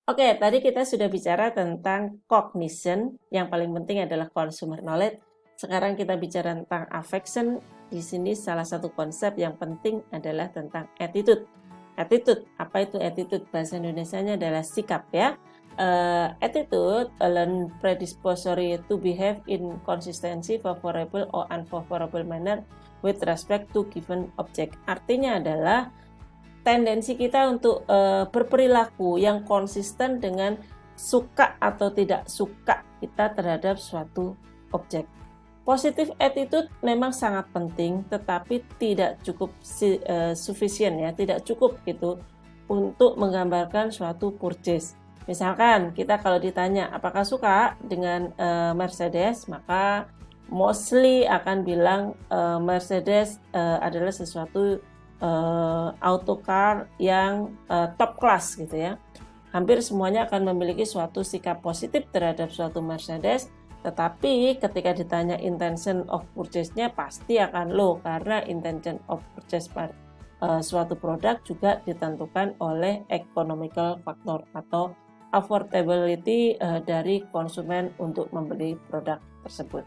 Oke, tadi kita sudah bicara tentang cognition, yang paling penting adalah consumer knowledge. Sekarang kita bicara tentang affection. Di sini salah satu konsep yang penting adalah tentang attitude. Attitude, apa itu attitude? Bahasa Indonesianya adalah sikap ya. Attitude, a learned predispository to behave in consistency, favorable or unfavorable manner with respect to given object. Artinya adalah tendensi kita untuk berperilaku yang konsisten dengan suka atau tidak suka kita terhadap suatu objek. Positive attitude memang sangat penting, tetapi tidak cukup sufficient ya, tidak cukup gitu untuk menggambarkan suatu purchase. Misalkan kita kalau ditanya apakah suka dengan Mercedes, maka mostly akan bilang Mercedes adalah sesuatu autocar yang top class gitu ya. Hampir semuanya akan memiliki suatu sikap positif terhadap suatu Mercedes, tetapi ketika ditanya intention of purchase-nya pasti akan low, karena intention of purchase suatu produk juga ditentukan oleh economical factor atau affordability dari konsumen untuk membeli produk tersebut.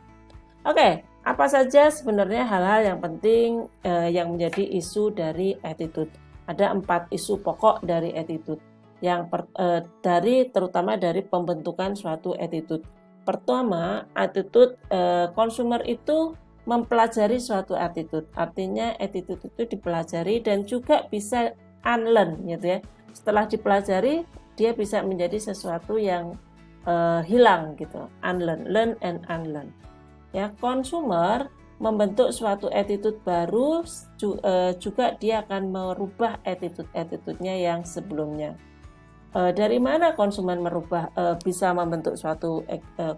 Oke, apa saja sebenarnya hal-hal yang penting yang menjadi isu dari attitude? Ada 4 isu pokok dari attitude. Terutama dari pembentukan suatu attitude. Pertama, attitude consumer itu mempelajari suatu attitude. Artinya attitude itu dipelajari dan juga bisa unlearn gitu ya. Setelah dipelajari, dia bisa menjadi sesuatu yang hilang gitu. Unlearn, learn and unlearn. Ya, consumer membentuk suatu attitude baru, juga dia akan merubah attitude-nya yang sebelumnya. Dari mana konsumen bisa membentuk suatu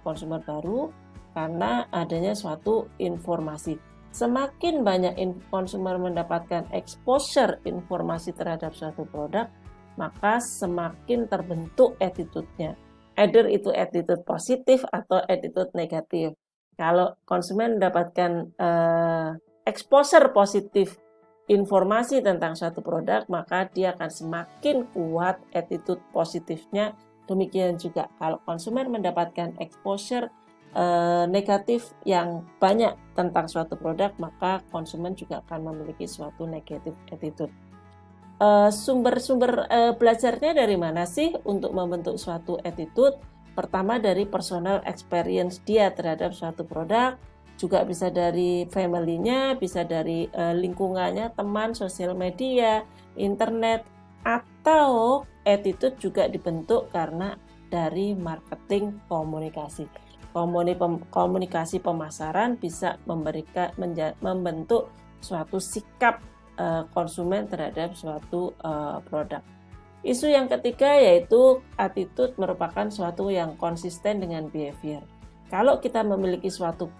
consumer baru? Karena adanya suatu informasi. Semakin banyak konsumer mendapatkan exposure informasi terhadap suatu produk, maka semakin terbentuk attitude-nya. Either itu attitude positif atau attitude negatif. Kalau konsumen mendapatkan exposure positif informasi tentang suatu produk, maka dia akan semakin kuat attitude positifnya. Demikian juga kalau konsumen mendapatkan exposure negatif yang banyak tentang suatu produk, maka konsumen juga akan memiliki suatu negatif attitude. Sumber-sumber belajarnya dari mana sih untuk membentuk suatu attitude? Pertama dari personal experience dia terhadap suatu produk, juga bisa dari family-nya, bisa dari lingkungannya, teman, sosial media, internet, atau attitude juga dibentuk karena dari marketing komunikasi. Komunikasi pemasaran bisa membentuk suatu sikap konsumen terhadap suatu produk. Isu yang ketiga yaitu attitude merupakan suatu yang konsisten dengan behavior. Kalau kita memiliki suatu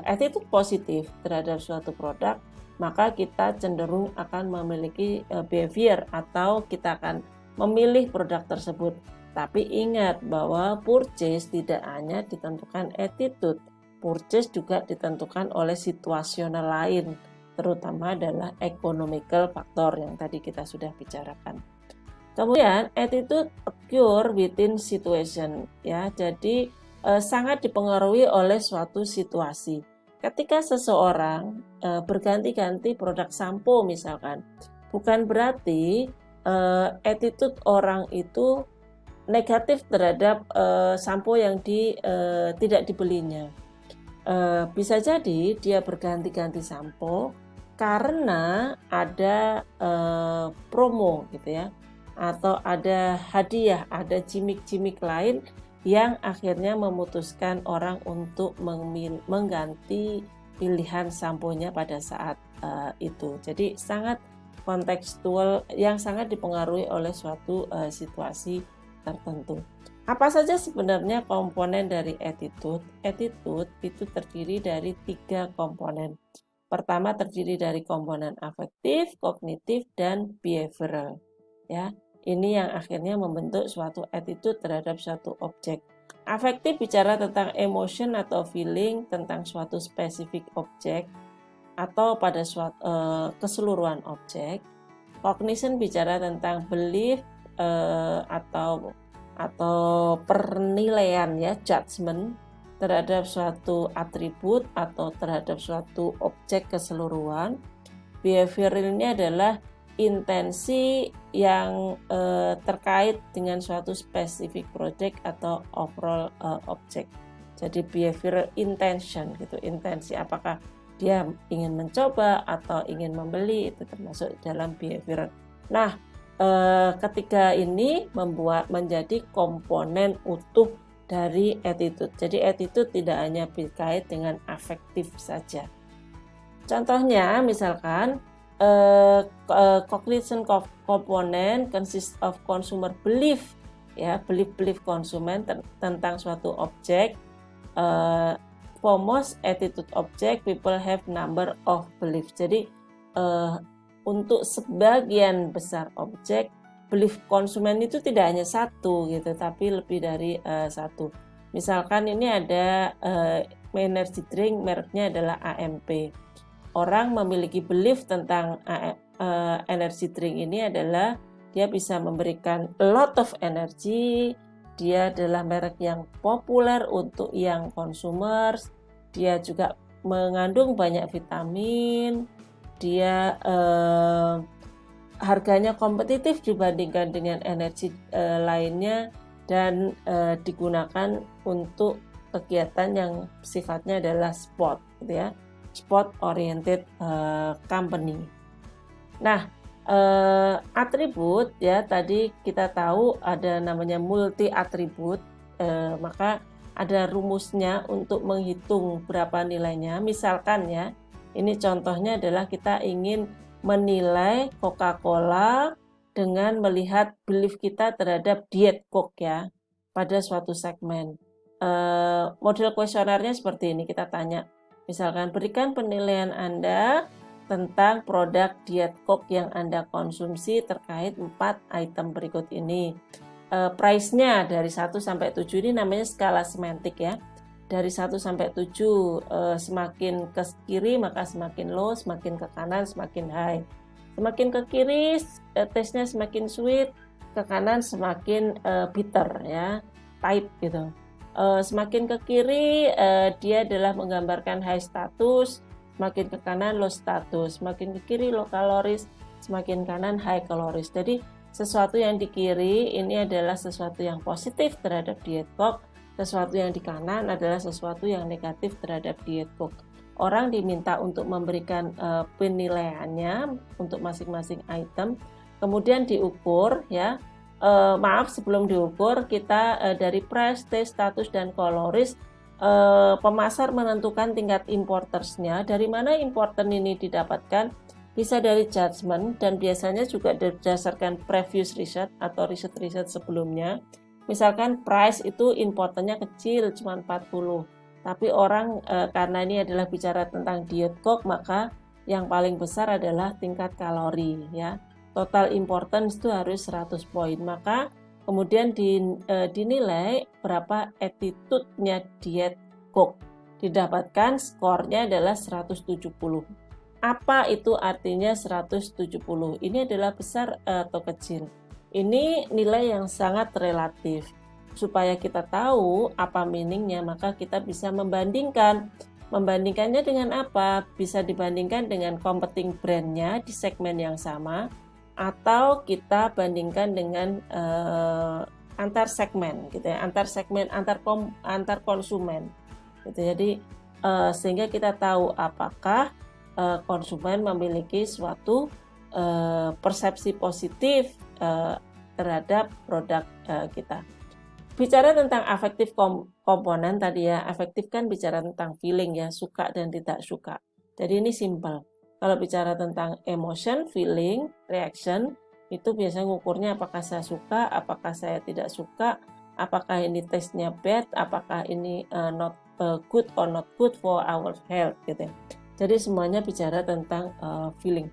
attitude positif terhadap suatu produk, maka kita cenderung akan memiliki behavior atau kita akan memilih produk tersebut. Tapi ingat bahwa purchase tidak hanya ditentukan attitude, purchase juga ditentukan oleh situasional lain, terutama adalah economical factor yang tadi kita sudah bicarakan. Kemudian attitude occur within situation ya. Jadi sangat dipengaruhi oleh suatu situasi. Ketika seseorang berganti-ganti produk sampo misalkan, bukan berarti attitude orang itu negatif terhadap sampo yang tidak dibelinya. Bisa jadi dia berganti-ganti sampo karena ada promo gitu ya, atau ada hadiah, ada gimmick-gimmick lain yang akhirnya memutuskan orang untuk mengganti pilihan samponya pada saat itu. Jadi sangat kontekstual yang sangat dipengaruhi oleh suatu situasi tertentu. Apa saja sebenarnya komponen dari attitude? Attitude itu terdiri dari 3 komponen. Pertama terdiri dari komponen afektif, kognitif, dan behavioral. Ya, ini yang akhirnya membentuk suatu attitude terhadap suatu objek. Afektif bicara tentang emotion atau feeling tentang suatu spesifik objek atau pada suatu keseluruhan objek. Cognition bicara tentang belief atau atau penilaian ya, judgment terhadap suatu atribut atau terhadap suatu objek keseluruhan. Behavioral ini adalah intensi yang terkait dengan suatu spesifik project atau overall object. Jadi behavioral intention gitu, intensi apakah dia ingin mencoba atau ingin membeli, itu termasuk dalam behavioral. Nah, ketiga ini menjadi komponen utuh dari attitude. Jadi attitude tidak hanya berkait dengan afektif saja. Contohnya misalkan cognition component consists of consumer belief, ya, belief konsumen tentang suatu objek. For most attitude object, people have number of belief. Jadi untuk sebagian besar objek, belief konsumen itu tidak hanya satu gitu, tapi lebih dari satu. Misalkan ini ada energy drink, mereknya adalah AMP. Orang memiliki belief tentang energy drink ini adalah dia bisa memberikan a lot of energy, dia adalah merek yang populer untuk young consumers, dia juga mengandung banyak vitamin, dia harganya kompetitif dibandingkan dengan energi lainnya, dan digunakan untuk kegiatan yang sifatnya adalah sport, gitu ya, sport oriented company. Nah, atribut ya, tadi kita tahu ada namanya multi atribut, maka ada rumusnya untuk menghitung berapa nilainya. Misalkan ya, ini contohnya adalah kita ingin menilai Coca-Cola dengan melihat belief kita terhadap diet Coke ya pada suatu segmen. Model kuesionernya seperti ini, kita tanya misalkan, berikan penilaian Anda tentang produk diet Coke yang Anda konsumsi terkait 4 item berikut ini. Price-nya dari 1 sampai 7, ini namanya skala semantik ya. Dari 1 sampai 7, semakin ke kiri maka semakin low, semakin ke kanan semakin high. Semakin ke kiri taste-nya semakin sweet, ke kanan semakin bitter ya, pahit gitu. Semakin ke kiri dia adalah menggambarkan high status, semakin ke kanan low status, semakin ke kiri low calories, semakin kanan high calories. Jadi sesuatu yang di kiri ini adalah sesuatu yang positif terhadap diet Coke, sesuatu yang di kanan adalah sesuatu yang negatif terhadap diet Coke. Orang diminta untuk memberikan penilaiannya untuk masing-masing item, kemudian diukur ya. Sebelum diukur kita dari price, taste, status, dan calories, pemasar menentukan tingkat importersnya. Dari mana importer ini didapatkan? Bisa dari judgment, dan biasanya juga berdasarkan previous research atau riset-riset sebelumnya. Misalkan price itu importernya kecil, cuma 40. Tapi orang karena ini adalah bicara tentang diet Coke, maka yang paling besar adalah tingkat kalori ya. Total importance itu harus 100 poin. Maka kemudian dinilai berapa attitude-nya diet Coke. Didapatkan skornya adalah 170. Apa itu artinya 170? Ini adalah besar atau kecil? Ini nilai yang sangat relatif. Supaya kita tahu apa meaningnya, maka kita bisa membandingkan. Membandingkannya dengan apa? Bisa dibandingkan dengan competing brandnya di segmen yang sama, atau kita bandingkan dengan antar segmen, gitu ya, antar segmen, antar konsumen. Gitu. Jadi sehingga kita tahu apakah konsumen memiliki suatu persepsi positif terhadap produk kita. Bicara tentang afektif komponen tadi ya, afektif kan bicara tentang feeling ya, suka dan tidak suka. Jadi ini simple. Kalau bicara tentang emotion, feeling, reaction, itu biasanya ngukurnya apakah saya suka, apakah saya tidak suka, apakah ini taste-nya bad, apakah ini not good or not good for our health gitu ya. Jadi semuanya bicara tentang feeling.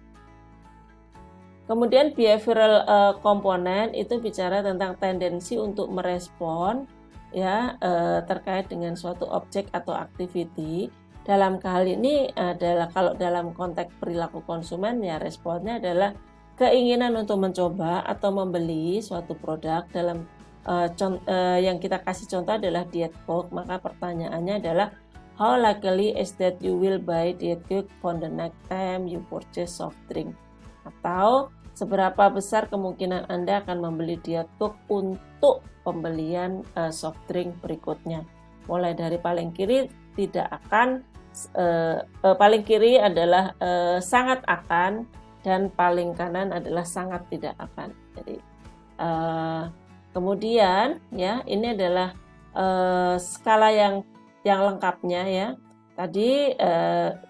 Kemudian behavioral komponen itu bicara tentang tendensi untuk merespon ya terkait dengan suatu objek atau activity. Dalam hal ini adalah kalau dalam konteks perilaku konsumen ya, responnya adalah keinginan untuk mencoba atau membeli suatu produk dalam yang kita kasih contoh adalah Diet Coke, maka pertanyaannya adalah how likely is that you will buy Diet Coke for the next time you purchase soft drink? Atau seberapa besar kemungkinan Anda akan membeli Diet Coke untuk pembelian soft drink berikutnya? Mulai dari paling kiri tidak akan, paling kiri adalah sangat akan, dan paling kanan adalah sangat tidak akan. Jadi kemudian ya, ini adalah skala yang lengkapnya ya. Tadi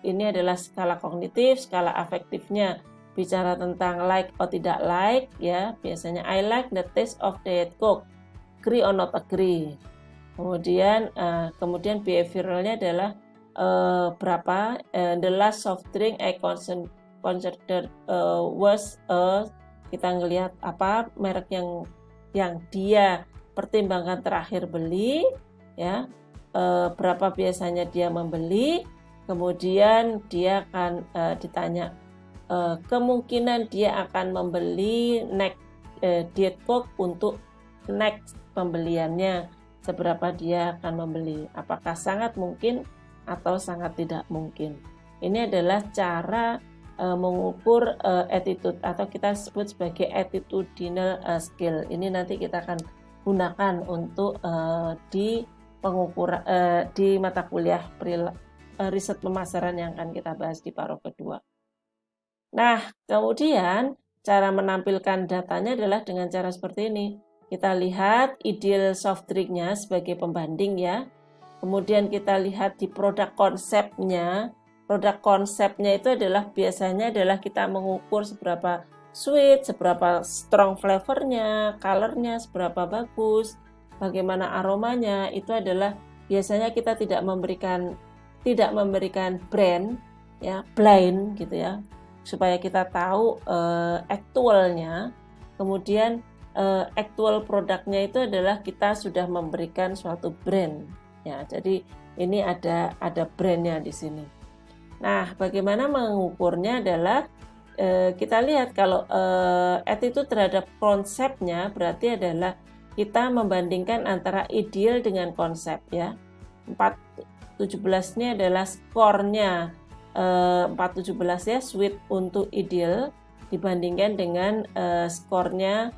ini adalah skala kognitif, skala afektifnya bicara tentang like atau tidak like ya. Biasanya I like the taste of Diet Coke, agree or not agree. Kemudian behavioralnya adalah berapa the last soft drink I considered was kita ngelihat apa merek yang dia pertimbangkan terakhir beli ya, berapa biasanya dia membeli, kemudian dia akan ditanya kemungkinan dia akan membeli next Diet Coke untuk next pembeliannya, seberapa dia akan membeli, apakah sangat mungkin atau sangat tidak mungkin. Ini adalah cara mengukur attitude atau kita sebut sebagai attitudinal skill. Ini nanti kita akan gunakan untuk di pengukuran di mata kuliah riset pemasaran yang akan kita bahas di paruh kedua. Nah, kemudian cara menampilkan datanya adalah dengan cara seperti ini. Kita lihat ideal soft drinknya sebagai pembanding ya. Kemudian kita lihat di produk konsepnya. Produk konsepnya itu adalah biasanya adalah kita mengukur seberapa sweet, seberapa strong flavornya, colornya seberapa bagus, bagaimana aromanya. Itu adalah biasanya kita tidak memberikan brand ya, blind gitu ya, supaya kita tahu actualnya. Kemudian actual produknya itu adalah kita sudah memberikan suatu brand ya. Jadi ini ada brandnya di sini. Nah, bagaimana mengukurnya adalah kita lihat kalau attitude terhadap konsepnya berarti adalah kita membandingkan antara ideal dengan konsep ya. 417 ini adalah skornya 417 ya, sweet untuk ideal dibandingkan dengan skornya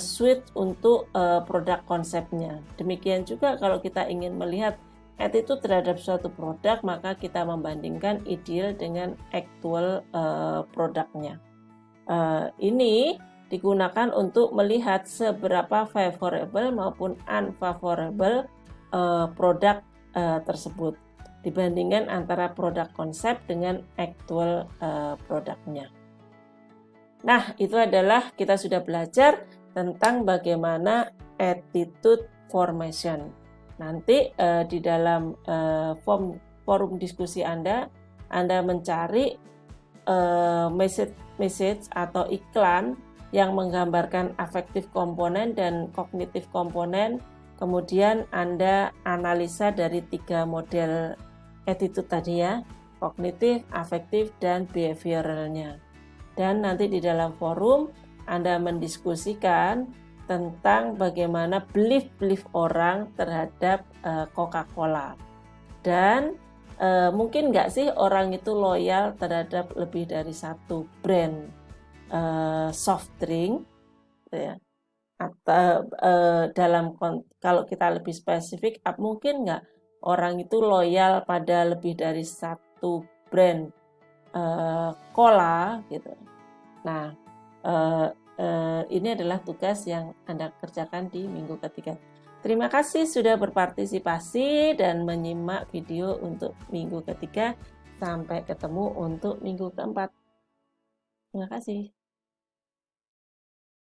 sweet untuk produk konsepnya. Demikian juga kalau kita ingin melihat attitude terhadap suatu produk, maka kita membandingkan ideal dengan actual produknya. Ini digunakan untuk melihat seberapa favorable maupun unfavorable produk tersebut dibandingkan antara produk konsep dengan actual produknya. Nah, itu adalah kita sudah belajar tentang bagaimana attitude formation. Nanti di dalam forum diskusi Anda mencari message atau iklan yang menggambarkan affective komponen dan kognitif komponen. Kemudian Anda analisa dari 3 model attitude tadi ya, kognitif, afektif, dan behavioralnya. Dan nanti di dalam forum Anda mendiskusikan tentang bagaimana belief orang terhadap Coca-Cola. Dan mungkin nggak sih orang itu loyal terhadap lebih dari satu brand soft drink ya. Atau kalau kita lebih spesifik, mungkin nggak orang itu loyal pada lebih dari satu brand cola gitu. Nah, ini adalah tugas yang Anda kerjakan di minggu ketiga. Terima kasih sudah berpartisipasi dan menyimak video untuk minggu ketiga. Sampai ketemu untuk minggu keempat. Terima kasih.